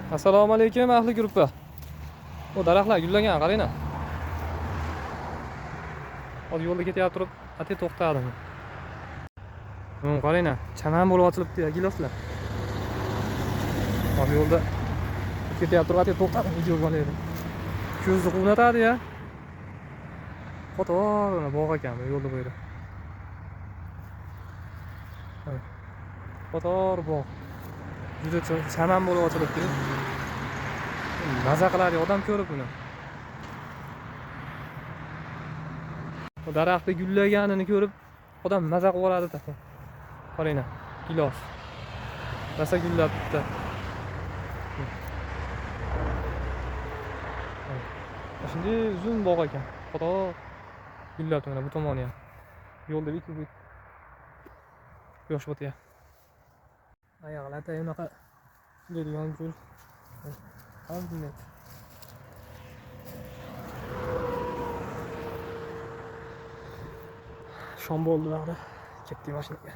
Assalomu alaykum ahli guruhga. O daraxtlar gullagan, qaranglar. Hozir yo'lda ketib turib, ate to'xtadim. Qaranglar, chaman bo'lib ochilibdi-ya, giloslar. Hozir yo'lda ketib turib, ate to'xtadim, video olaydim. Ko'zni quvnatadi-ya. Qator bog' ekan bu yo'lda bo'yda. Qator bog'. Juda chaman bo'lib ochilibdi. Maza qiladi odam ko'rib buni. Bu daraxtda gullaganini ko'rib odam maza qilib oladi da. Qaranglar, gilos. Rosa gullabdi. Shunday uzun bog' ekan. Qator gullabdi mana bu tomoni ham. Yo'lda bitta quyosh botyapti. Oyoqlarda unaqa deydigan gul. Alhamdulillah. Shom bo'ldi vaqti. Ketdik mashinaga.